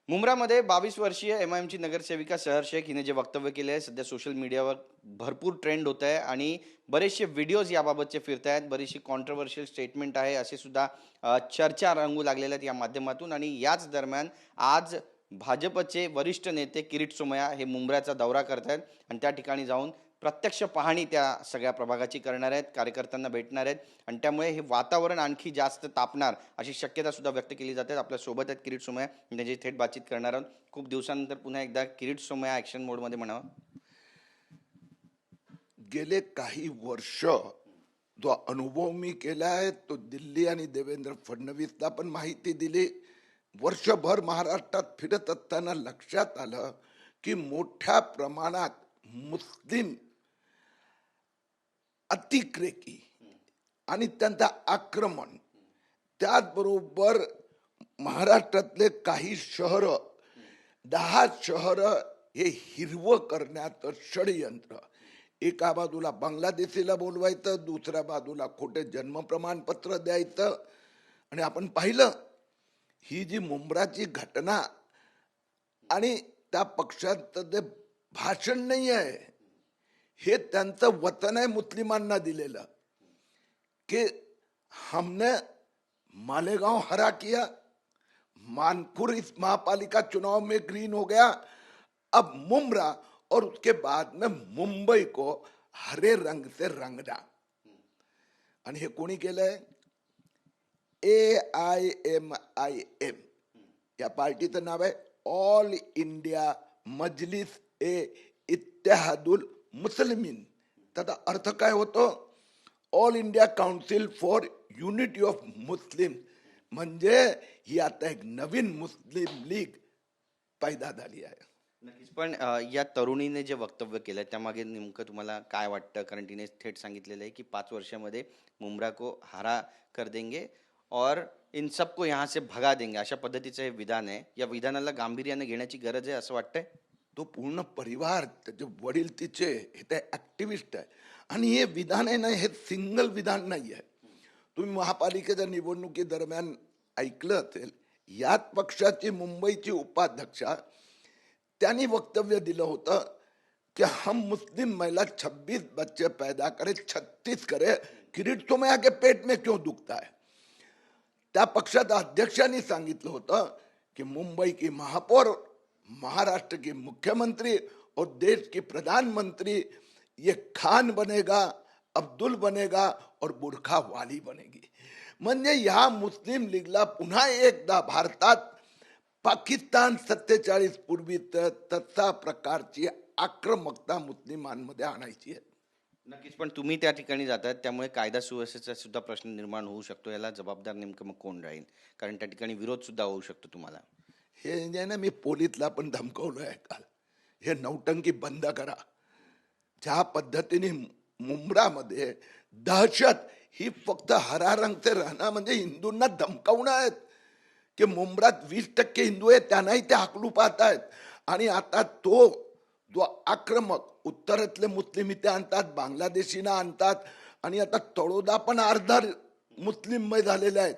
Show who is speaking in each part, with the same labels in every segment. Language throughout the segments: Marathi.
Speaker 1: मुंब्रामध्ये 22 वर्षीय एमआयएमची नगरसेविका सहर शेख हिने जे वक्तव्य केले आहे सध्या सोशल मीडियावर भरपूर ट्रेंड होत आहे आणि बरेचसे व्हिडिओज याबाबतचे फिरत आहेत. बरीचशी कॉन्ट्रोवर्शियल स्टेटमेंट आहे असे सुद्धा चर्चा रंगू लागलेल्या आहेत या माध्यमातून. आणि याच दरम्यान आज भाजपचे वरिष्ठ नेते किरीट सोमय्या हे मुंब्र्याचा दौरा करत आहेत आणि त्या ठिकाणी जाऊन प्रत्यक्ष पाहणी त्या सगळ्या प्रभागाची करणार आहेत, कार्यकर्त्यांना भेटणार आहेत आणि त्यामुळे हे वातावरण आणखी जास्त तापणार अशी शक्यता सुद्धा व्यक्त केली जाते. आपल्या सोबत आहेत किरीट सोमय्या, त्यांची थेट बातचीत करणार आहोत. खूप दिवसानंतर पुन्हा एकदा किरीट सोमय्या ॲक्शन मोडमध्ये म्हणावं.
Speaker 2: गेले काही वर्ष जो अनुभव मी केला आहे तो दिल्ली आणि देवेंद्र फडणवीसला पण माहिती दिली. वर्षभर महाराष्ट्रात फिरत असताना लक्षात आलं की मोठ्या प्रमाणात मुस्लिम अतिक्रेकी आणि त्यांचा आक्रमण, त्याचबरोबर महाराष्ट्रातले काही शहर 10 शहर हे हिरवं करण्याचं षडयंत्र. एका बाजूला बांगलादेशीला बोलवायचं, दुसऱ्या बाजूला खोटे जन्म प्रमाणपत्र द्यायचं. आणि आपण पाहिलं ही जी मुंब्राची घटना आणि त्या पक्षाचं जे भाषण नाही आहे, हे त्यांचं वचन आहे मुस्लिमांना दिलेलं कि हमने मालेगांव हरा किया, मानपुर इस महापालिका चुनाव में ग्रीन हो गया, अब मुंब्रा और उसके बाद में मुंबई को हरे रंग से रंगना. आणि हे कोणी केलंय? AIMIM या पार्टीचं नाव आहे ऑल इंडिया मजलिस ए इत्तेहादुल मुस्लिमीन. त्याचा अर्थ काय होतो? All India council for unity of Muslim. म्हणजे ही आता एक नवीन मुस्लिम लीग पैदा झाली आहे.
Speaker 1: नक्कीच. पण या तरुणीने जे वक्तव्य केलं त्यामागे नेमकं तुम्हाला काय वाटतं? कारण तिने थेट सांगितलेलं आहे की 5 वर्षामध्ये मुंब्रा को हरा कर देंगे और इन सबको यहाँ से भगा देंगे, अशा पद्धतीचं हे विधान आहे. या विधानाला गांभीर्याने घेण्याची गरज आहे असं वाटतंय?
Speaker 2: तो पूर्ण परिवार, त्याचे वडील तिचे हे ते ऍक्टिव्हिस्ट आहे. आणि हे विधान आहे ना, हे सिंगल विधान नाही आहे. तुम्ही महापालिकेच्या निवडणुकीदरम्यान ऐकलं असेल, याच पक्षाची मुंबईची उपाध्यक्षा त्यांनी वक्तव्य दिलं होतं कि हम मुस्लिम महिला 26 बच्चे पैदा करे, 36 करे, किरीट सोमय्या के पेट में क्यों दुखता है. त्या पक्षाच्या अध्यक्षांनी सांगितलं होतं कि मुंबई की महापौर, महाराष्ट्र की मुख्यमंत्री और देश की प्रधानमंत्री ये खान बनेगा, अब्दुल बनेगा और बुरखा वाली बनेगी. म्हणजे या मुस्लिम लीगला पुन्हा एकदा भारतात पाकिस्तान 47 पूर्वी तसा प्रकारची आक्रमकता मुस्लिमांमध्ये आणायची आहे.
Speaker 1: नक्कीच. पण तुम्ही त्या ठिकाणी जातात त्यामुळे कायदा सुव्यवस्थेचा सुद्धा प्रश्न निर्माण होऊ शकतो. याला जबाबदार नेमकं मग कोण राहील? कारण त्या ठिकाणी विरोध सुद्धा होऊ शकतो तुम्हाला.
Speaker 2: हे जे ना, मी पोलीसला पण धमकवलंय काल, हे नौटंकी बंद करा. ज्या पद्धतीने मुंब्रामध्ये दहशत ही फक्त हरा रंगचे राहणं म्हणजे हिंदूंना धमकावणं आहेत की मुंब्रात 20% हिंदू आहेत त्यांनाही ते हाकलू पाहत आहेत. आणि आता तो जो आक्रमक उत्तरेतले मुस्लिम इथे आणतात, बांगलादेशीना आणतात आणि आता तळोदा पण अर्धा मुस्लिममय झालेले आहेत.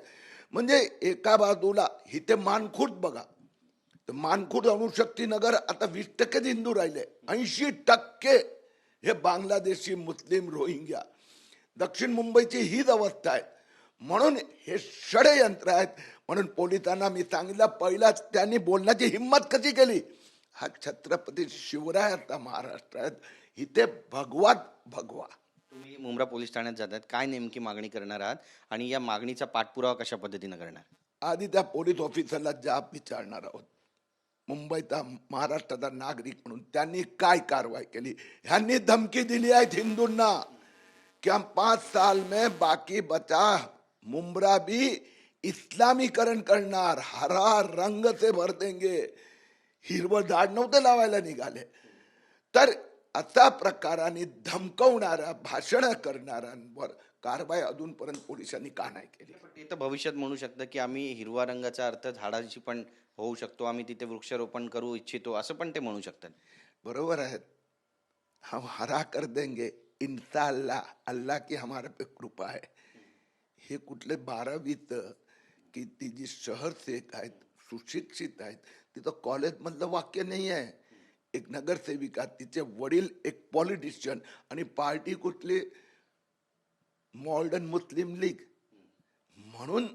Speaker 2: म्हणजे एका बाजूला इथे मानखुर्द बघा, मानखुर्द अणुशक्ती नगर आता 20% हिंदू राहिले, 80% हे बांगलादेशी मुस्लिम रोहिंग्या. दक्षिण मुंबईची हीच अवस्था आहे. म्हणून हे षडयंत्र आहेत. म्हणून पोलिसांना मी सांगितलं, पहिला त्यांनी बोलण्याची हिंमत कशी केली. हा छत्रपती शिवरायाचा महाराष्ट्र आहे, इथे भगवा भगवा.
Speaker 1: तुम्ही मुंब्रा पोलीस ठाण्यात जातात, काय नेमकी मागणी करणार आहात आणि या मागणीचा पाठपुरावा कशा पद्धतीने करणार?
Speaker 2: आधी त्या पोलीस ऑफिसरला जाब विचारणार आहोत, मुंबईचा महाराष्ट्राचा नागरिक म्हणून त्यांनी काय कारवाई केली. ह्यांनी धमकी दिली आहे हिंदूंना कि हम 5 साल में बाकी बचा मुंब्रा भी इस्लामीकरण करणार, हरा रंग से भर देंगे. हिरवं झाड नव्हते लावायला निघाले. तर अशा प्रकाराने धमकवणाऱ्या भाषण करणाऱ्यांवर कारवाई अजूनपर्यंत पोलिसांनी का नाही केली.
Speaker 1: ते तर भविष्यात म्हणू शकतं की आम्ही हिरवा रंगाचा अर्थ झाडाची पण होऊ शकतो, आम्ही तिथे वृक्षारोपण करू इच्छितो, असं पण ते म्हणू शकतात.
Speaker 2: बरोबर आहे. हम हरा कर देंगे इंशाअल्लाह, अल्लाह की हमारे पे कृपा है. हे कुठले 12वीत की ती जी शहर शेख आहेत सुशिक्षित आहेत, तिथं कॉलेजमधलं वाक्य नाही आहे. एक नगरसेविका, तिचे वडील एक पॉलिटिशियन आणि पार्टी कुठली, मॉडर्न मुस्लिम लीग म्हणून,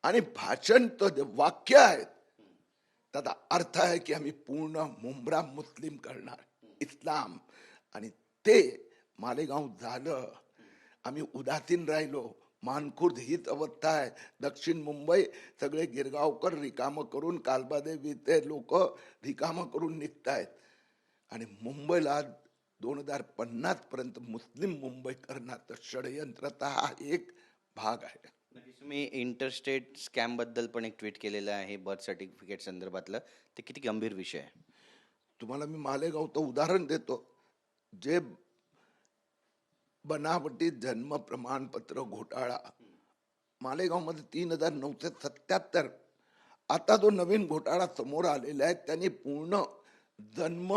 Speaker 2: आणि भाषण तर जे वाक्य आहेत त्याचा अर्थ आहे की आम्ही पूर्ण मुंब्रा मुस्लिम करणार इस्लाम, आणि ते मालेगाव झालं. आम्ही उदासीन राहिलो. मानखुर्द हीच अवस्था आहे. दक्षिण मुंबई सगळे गिरगावकर रिकामं करून, कालबादेवीचे लोक रिकामं करून निघतायत, आणि मुंबईला 2050 पर्यंत मुस्लिम मुंबई करण्याचं षडयंत्राचा हा एक भाग आहे.
Speaker 1: नक्कीच. तुम्ही इंटरस्टेट स्कॅम बद्दल पण एक ट्विट केलेलं आहे बर्थ सर्टिफिकेट संदर्भातलं, ते किती गंभीर विषय आहे?
Speaker 2: तुम्हाला मी मालेगावचं उदाहरण देतो. जे बनावटी जन्म प्रमाणपत्र घोटाळा मालेगावमध्ये 3977, आता जो नवीन घोटाळा समोर आलेला आहे त्यांनी पूर्ण जन्म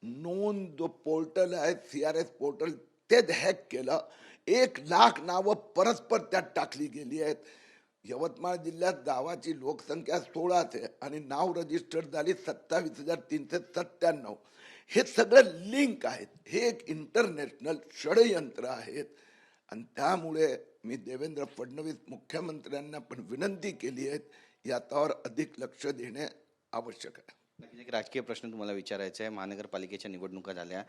Speaker 2: नोंद जो पोर्टल आहे CRS पोर्टल तेच हॅक केलं. 1,00,000 नावं परस्पर त्यात टाकली गेली आहेत. यवतमाळ जिल्ह्यात गावाची लोकसंख्या 16 आहे आणि नाव रजिस्टर झाली 27,397. हे सगळं लिंक आहेत. हे एक इंटरनॅशनल षडयंत्र आहेत, आणि त्यामुळे मी देवेंद्र फडणवीस मुख्यमंत्र्यांना पण विनंती केली आहे, याच्यावर अधिक लक्ष देणे आवश्यक आहे.
Speaker 1: नक्कीच. एक राजकीय प्रश्न तुम्हाला विचारायचा आहे. महानगरपालिकेच्या निवडणुका झाल्या,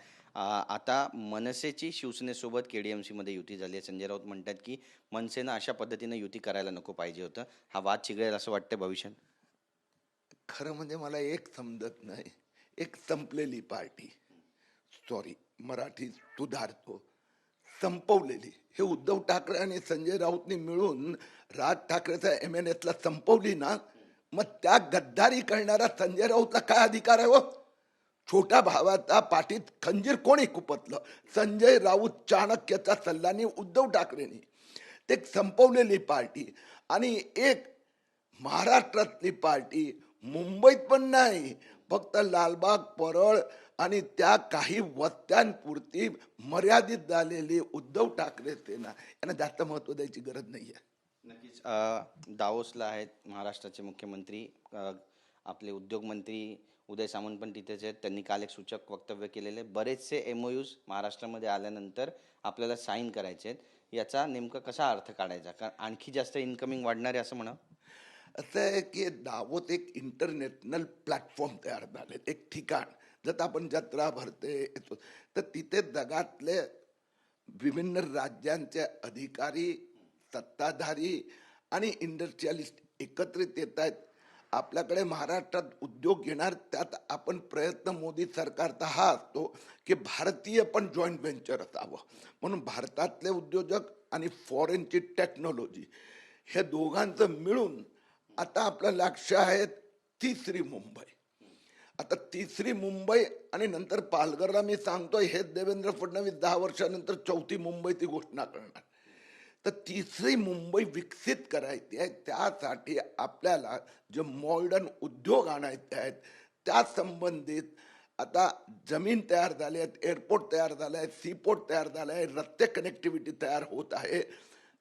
Speaker 1: आता मनसेची शिवसेनेसोबत KDMC मध्ये युती झाली आहे. संजय राऊत म्हणतात की मनसेनं अशा पद्धतीनं युती करायला नको पाहिजे होतं. हा वाद चिघळेल असं वाटतं भविष्यात?
Speaker 2: खरं म्हणजे मला एक समजत नाही, एक संपलेली पार्टी, सॉरी मराठी सुधारतो, संपवलेली, हे उद्धव ठाकरे आणि संजय राऊतनी मिळून राज ठाकरेचा MNS ला संपवली ना, मग त्या गद्दारी करणारा संजय राऊतला काय अधिकार आहे? हो, छोट्या भावाचा पाठीत खंजीर कोणी खुपतलं? संजय राऊत चाणक्याचा सल्लानी, उद्धव ठाकरेंनी. ते संपवलेली पार्टी, आणि एक महाराष्ट्रातली पार्टी, मुंबईत पण नाही, फक्त लालबाग, परळ आणि त्या काही वस्त्यांपुरती मर्यादित झालेली उद्धव ठाकरे सेना, यांना जास्त महत्व द्यायची गरज नाही आहे.
Speaker 1: नक्कीच. दावोसला आहेत महाराष्ट्राचे मुख्यमंत्री, आपले उद्योगमंत्री उदय सामंत पण तिथेच आहेत. त्यांनी काल एक सूचक वक्तव्य केलेले. बरेचसे MOUs महाराष्ट्रामध्ये आल्यानंतर आपल्याला साईन करायचे आहेत. याचा नेमका कसा अर्थ काढायचा? कारण आणखी जास्त इन्कमिंग वाढणार आहे असं म्हणा.
Speaker 2: असं आहे की दावोस एक इंटरनॅशनल प्लॅटफॉर्म तयार झाले, एक ठिकाण. जर आपण जत्रा भरते येतो तर तिथे जगातले विभिन्न राज्यांचे अधिकारी, सत्ताधारी आणि इंडस्ट्रियलिस्ट एकत्रित येत आहेत. आपल्याकडे महाराष्ट्रात उद्योग घेणार, त्यात आपण प्रयत्न मोदी सरकारचा हा असतो की भारतीय पण जॉईंट व्हेंचर असावं. म्हणून भारतातले उद्योजक आणि फॉरेनची टेक्नॉलॉजी, हे दोघांचं मिळून आता आपलं लक्ष आहे तिसरी मुंबई. आता तिसरी मुंबई आणि नंतर पालघरला मी सांगतोय, हे देवेंद्र फडणवीस 10 वर्षानंतर चौथी मुंबईची घोषणा करणार. तर तिसरी मुंबई विकसित करायची आहे. त्यासाठी आपल्याला जे मॉडर्न उद्योग आणायचे आहेत, त्या संबंधित आता जमीन तयार झाली आहेत, एअरपोर्ट तयार झालं आहे, सीपोर्ट तयार झालं आहे, रस्ते कनेक्टिव्हिटी तयार होत आहे.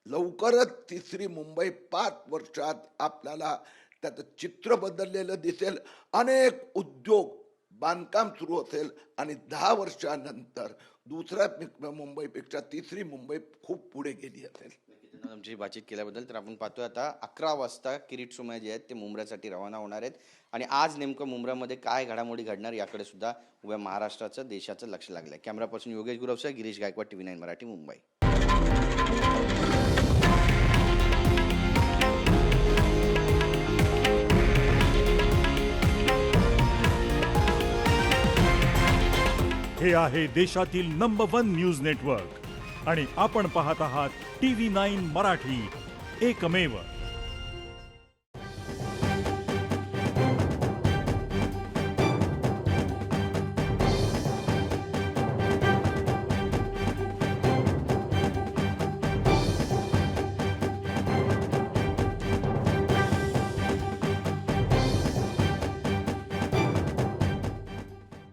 Speaker 2: लवकरच तिसरी मुंबई 5 वर्षात आपल्याला त्याचं चित्र बदललेलं दिसेल. अनेक उद्योग बांधकाम सुरू असेल आणि 10 वर्षानंतर दुसऱ्या मुंबईपेक्षा तिसरी मुंबई खूप पुढे गेली असेल.
Speaker 1: आमची बातचीत केल्याबद्दल. तर आपण पाहतोय आता 11 वाजता किरीट सोमय्या जे आहेत ते मुंब्र्यासाठी रवाना होणार आहेत, आणि आज नेमकं मुंब्र्यामध्ये काय घडामोडी घडणार याकडे सुद्धा उभ्या महाराष्ट्राचं, देशाचं लक्ष लागलंय. कॅमेरापासून योगेश गुरवसह गिरीश गायकवाड, TV9 मराठी, मुंबई.
Speaker 3: हे आहे देशातील नंबर 1 न्यूज नेटवर्क, आणि आपण पाहत आहात TV9 मराठी, एकमेव.